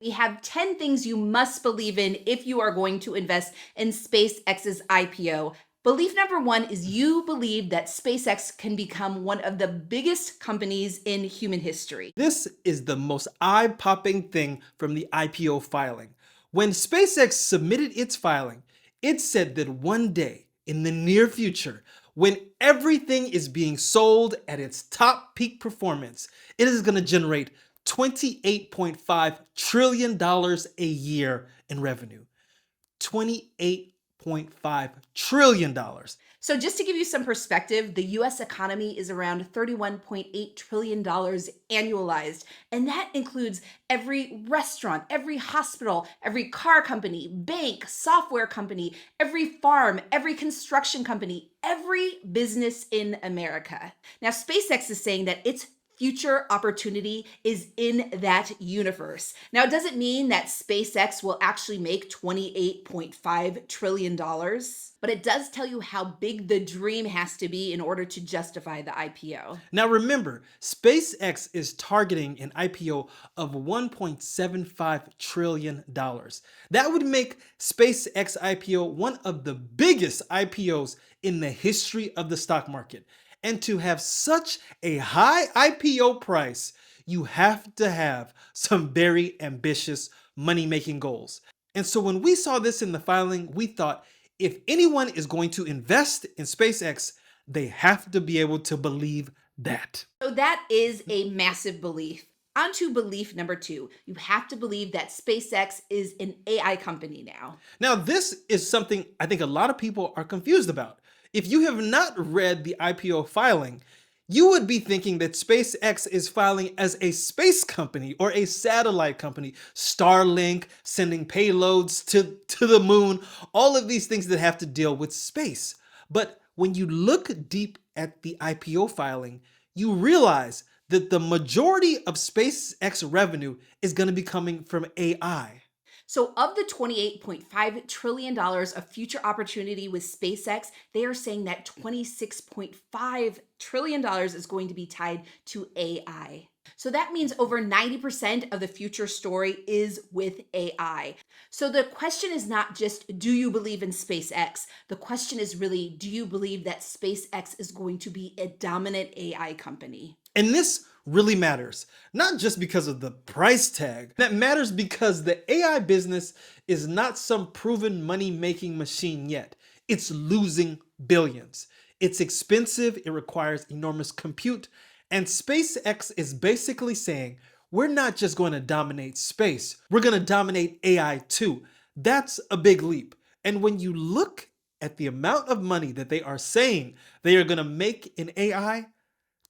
We have 10 things you must believe in if you are going to invest in SpaceX's IPO. Belief number one is you believe that SpaceX can become one of the biggest companies in human history. This is the most eye-popping thing from the IPO filing. When SpaceX submitted its filing, it said that one day in the near future, when everything is being sold at its top peak performance, it is going to generate $28.5 trillion a year in revenue. $28.5 trillion. So, just to give you some perspective, the US economy is around $31.8 trillion annualized. And that includes every restaurant, every hospital, every car company, bank, software company, every farm, every construction company, every business in America. Now, SpaceX is saying that its future opportunity is in that universe. Now, it doesn't mean that SpaceX will actually make $28.5 trillion, but it does tell you how big the dream has to be in order to justify the IPO. Now remember, SpaceX is targeting an IPO of $1.75 trillion. That would make SpaceX IPO one of the biggest IPOs in the history of the stock market. And to have such a high IPO price, you have to have some very ambitious money-making goals. And so when we saw this in the filing, we thought if anyone is going to invest in SpaceX, they have to be able to believe that. So that is a massive belief. On to belief number two. You have to believe that SpaceX is an AI company now. Now, this is something I think a lot of people are confused about. If you have not read the IPO filing, you would be thinking that SpaceX is filing as a space company or a satellite company, Starlink, sending payloads to the moon, all of these things that have to deal with space. But when you look deep at the IPO filing, you realize that the majority of SpaceX revenue is going to be coming from AI. So, of the $28.5 trillion of future opportunity with SpaceX, they are saying that $26.5 trillion is going to be tied to AI. So that means over 90% of the future story is with AI. So the question is not just, do you believe in SpaceX? The question is really, do you believe that SpaceX is going to be a dominant AI company? And this really matters, not just because of the price tag. That matters because the AI business is not some proven money-making machine yet. It's losing billions. It's expensive, it requires enormous compute, and SpaceX is basically saying, we're not just going to dominate space, we're going to dominate AI too. That's a big leap. And when you look at the amount of money that they are saying they are going to make in AI,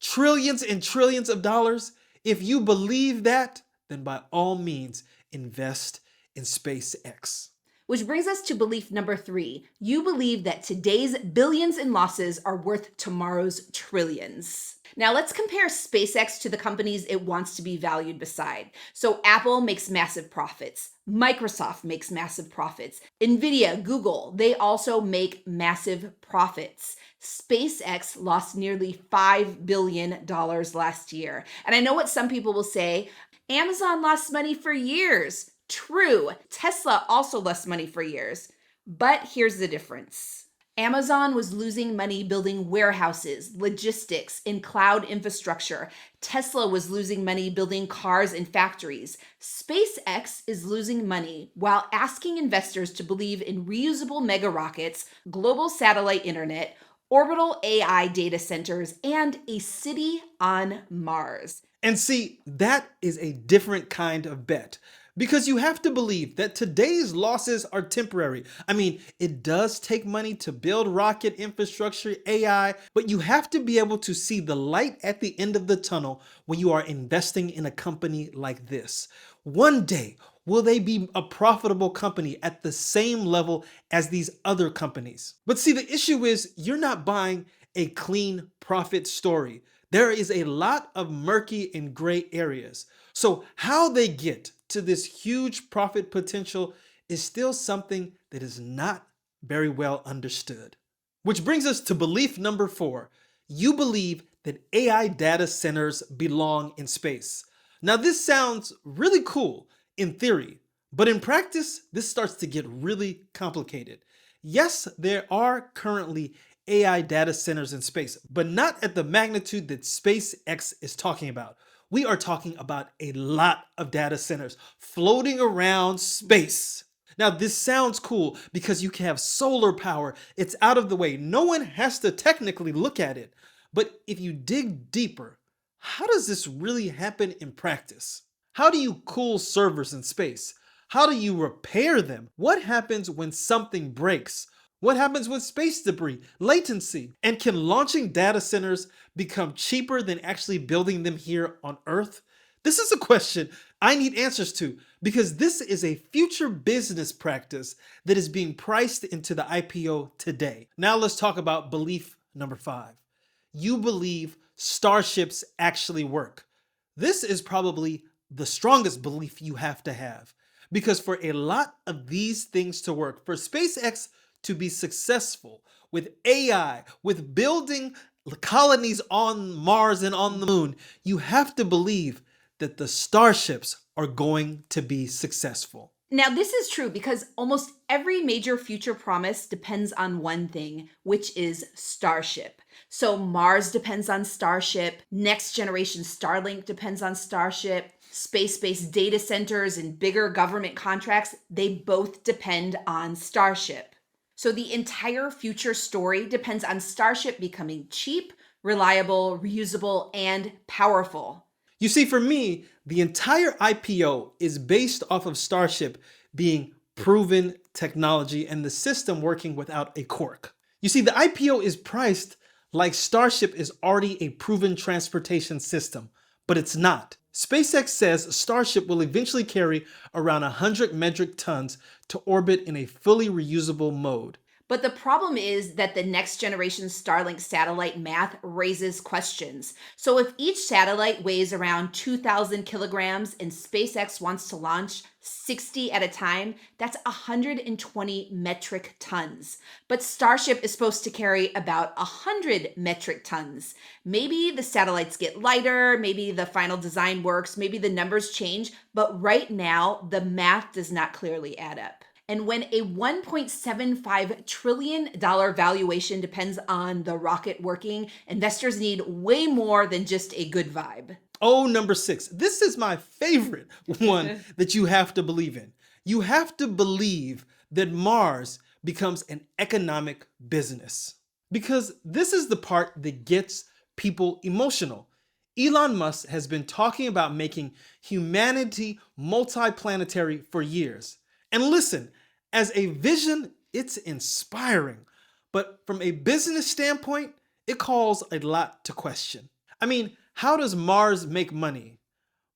trillions and trillions of dollars, if you believe that, then by all means, invest in SpaceX. Which brings us to belief number three. You believe that today's billions in losses are worth tomorrow's trillions. Now let's compare SpaceX to the companies it wants to be valued beside. So Apple makes massive profits. Microsoft makes massive profits. Nvidia, Google, they also make massive profits. SpaceX lost nearly $5 billion last year. And I know what some people will say, Amazon lost money for years. True, Tesla also lost money for years. But here's the difference. Amazon was losing money building warehouses, logistics, and cloud infrastructure. Tesla was losing money building cars and factories. SpaceX is losing money while asking investors to believe in reusable mega rockets, global satellite internet, orbital AI data centers, and a city on Mars. And see, that is a different kind of bet. Because you have to believe that today's losses are temporary. I mean, it does take money to build rocket infrastructure, AI, but you have to be able to see the light at the end of the tunnel when you are investing in a company like this. One day, will they be a profitable company at the same level as these other companies? But see, the issue is you're not buying a clean profit story. There is a lot of murky and gray areas. So how they get to this huge profit potential is still something that is not very well understood. Which brings us to belief number four. You believe that AI data centers belong in space. Now this sounds really cool. in theory. But in practice, this starts to get really complicated. Yes, there are currently AI data centers in space, but not at the magnitude that SpaceX is talking about. We are talking about a lot of data centers floating around space. Now, this sounds cool because you can have solar power. It's out of the way. No one has to technically look at it. But if you dig deeper, how does this really happen in practice? How do you cool servers in space? How do you repair them? What happens when something breaks? What happens with space debris, latency? And can launching data centers become cheaper than actually building them here on Earth? This is a question I need answers to because this is a future business practice that is being priced into the IPO today. Now let's talk about belief number 5. You believe starships actually work. This is probably the strongest belief you have to have. Because for a lot of these things to work, for SpaceX to be successful with AI, with building colonies on Mars and on the moon, you have to believe that the starships are going to be successful. Now, this is true because almost every major future promise depends on one thing, which is Starship. So Mars depends on Starship, next generation Starlink depends on Starship, space-based data centers and bigger government contracts, they both depend on Starship. So the entire future story depends on Starship becoming cheap, reliable, reusable, and powerful. You see, for me, the entire IPO is based off of Starship being proven technology and the system working without a cork. You see, the IPO is priced like Starship is already a proven transportation system, but it's not. SpaceX says Starship will eventually carry around 100 metric tons to orbit in a fully reusable mode. But the problem is that the next generation Starlink satellite math raises questions. So if each satellite weighs around 2,000 kilograms and SpaceX wants to launch 60 at a time, that's 120 metric tons. But Starship is supposed to carry about 100 metric tons. Maybe the satellites get lighter, maybe the final design works, maybe the numbers change, but right now the math does not clearly add up. And when a $1.75 trillion valuation depends on the rocket working, investors need way more than just a good vibe. Oh, number 6. This is my favorite one that you have to believe in. You have to believe that Mars becomes an economic business. Because this is the part that gets people emotional. Elon Musk has been talking about making humanity multiplanetary for years. And listen, as a vision, it's inspiring. But from a business standpoint, it calls a lot to question. I mean, how does Mars make money?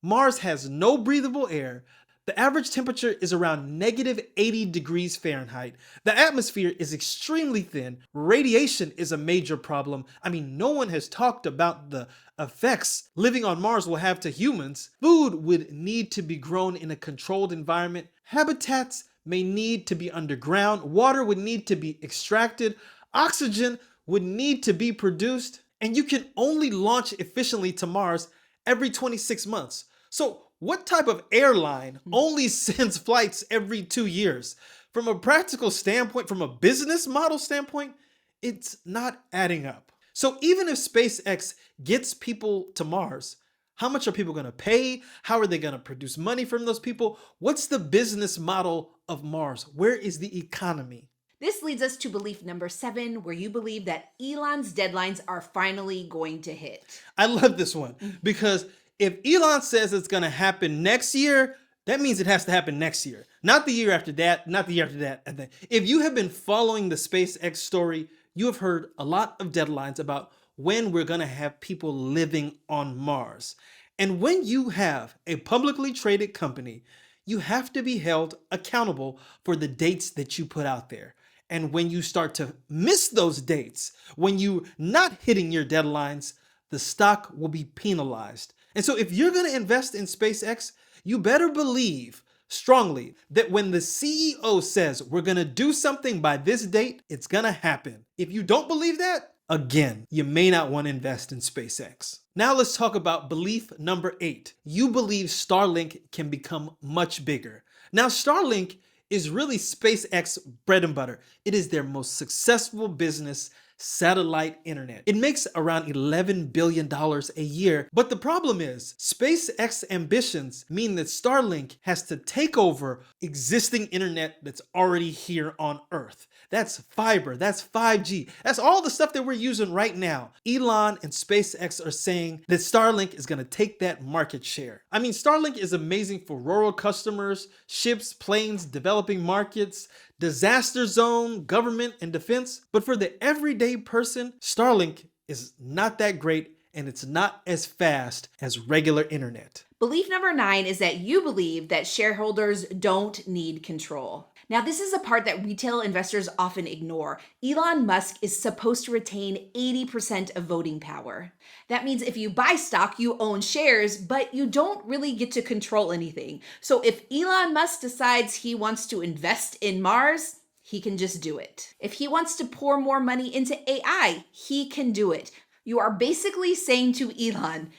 Mars has no breathable air. The average temperature is around negative 80 degrees Fahrenheit. The atmosphere is extremely thin. Radiation is a major problem. I mean, no one has talked about the effects living on Mars will have to humans. Food would need to be grown in a controlled environment. Habitats may need to be underground. Water would need to be extracted. Oxygen would need to be produced. And you can only launch efficiently to Mars every 26 months. So what type of airline only sends flights every 2 years? From a practical standpoint, from a business model standpoint, it's not adding up. So even if SpaceX gets people to Mars, how much are people going to pay? How are they going to produce money from those people? What's the business model of Mars? Where is the economy? This leads us to belief number 7, where you believe that Elon's deadlines are finally going to hit. I love this one because if Elon says it's going to happen next year, that means it has to happen next year. Not the year after that, not the year after that. And then if you have been following the SpaceX story, you have heard a lot of deadlines about when we're going to have people living on Mars. And when you have a publicly traded company, you have to be held accountable for the dates that you put out there. And when you start to miss those dates, when you're not hitting your deadlines, the stock will be penalized. And so if you're going to invest in SpaceX, you better believe strongly that when the CEO says we're going to do something by this date, it's going to happen. If you don't believe that, Again, you may not want to invest in SpaceX. Now let's talk about belief number 8. You believe Starlink can become much bigger. Now, Starlink is really SpaceX bread and butter. It is their most successful business, satellite internet. It makes around $11 billion a year, but the problem is SpaceX ambitions mean that Starlink has to take over existing internet that's already here on Earth. That's fiber, that's 5G, that's all the stuff that we're using right now. Elon and SpaceX are saying that Starlink is going to take that market share. I mean, Starlink is amazing for rural customers, ships, planes, developing markets, disaster zone, government, and defense. But for the everyday person, Starlink is not that great, and it's not as fast as regular internet. Belief number 9 is that you believe that shareholders don't need control. Now, this is a part that retail investors often ignore. Elon Musk is supposed to retain 80% of voting power. That means if you buy stock, you own shares, but you don't really get to control anything. So if Elon Musk decides he wants to invest in Mars, he can just do it. If he wants to pour more money into AI, he can do it. You are basically saying to Elon,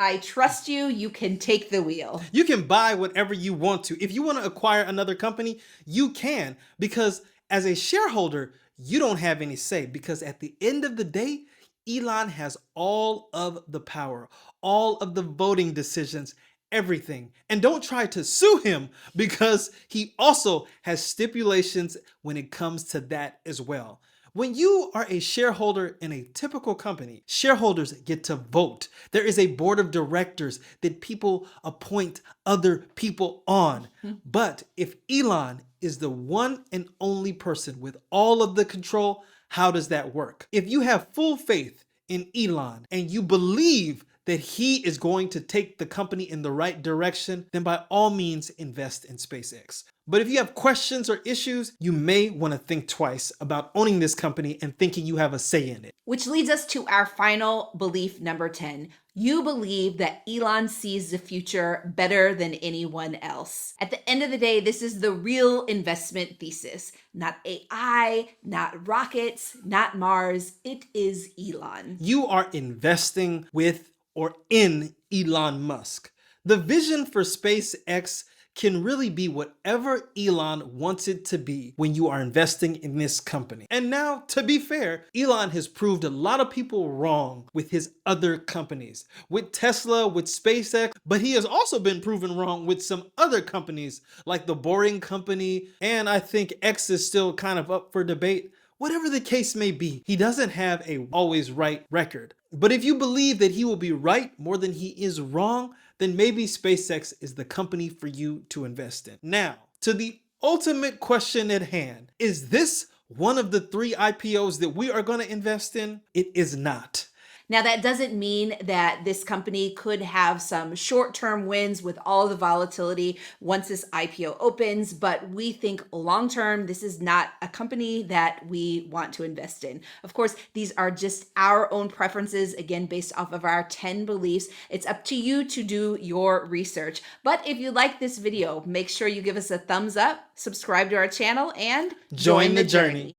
I trust you. You can take the wheel. You can buy whatever you want to. If you want to acquire another company, you can, because as a shareholder, you don't have any say, because at the end of the day, Elon has all of the power, all of the voting decisions, everything. And don't try to sue him, because he also has stipulations when it comes to that as well. When you are a shareholder in a typical company, shareholders get to vote. There is a board of directors that people appoint other people on. But if Elon is the one and only person with all of the control, how does that work? If you have full faith in Elon and you believe that he is going to take the company in the right direction, then by all means invest in SpaceX. But if you have questions or issues, you may want to think twice about owning this company and thinking you have a say in it. Which leads us to our final belief number 10. You believe that Elon sees the future better than anyone else. At the end of the day, this is the real investment thesis. Not AI, not rockets, not Mars. It is Elon. You are investing with or in Elon Musk. The vision for SpaceX can really be whatever Elon wants it to be when you are investing in this company. And now, to be fair, Elon has proved a lot of people wrong with his other companies, with Tesla, with SpaceX, but he has also been proven wrong with some other companies like the Boring Company, and I think X is still kind of up for debate. Whatever the case may be, he doesn't have a always right record. But if you believe that he will be right more than he is wrong, then maybe SpaceX is the company for you to invest in. Now, to the ultimate question at hand, is this one of the 3 IPOs that we are going to invest in? It is not. Now, that doesn't mean that this company could have some short-term wins with all the volatility once this IPO opens, but we think long-term, this is not a company that we want to invest in. Of course, these are just our own preferences, again, based off of our 10 beliefs. It's up to you to do your research. But if you like this video, make sure you give us a thumbs up, subscribe to our channel, and join the journey.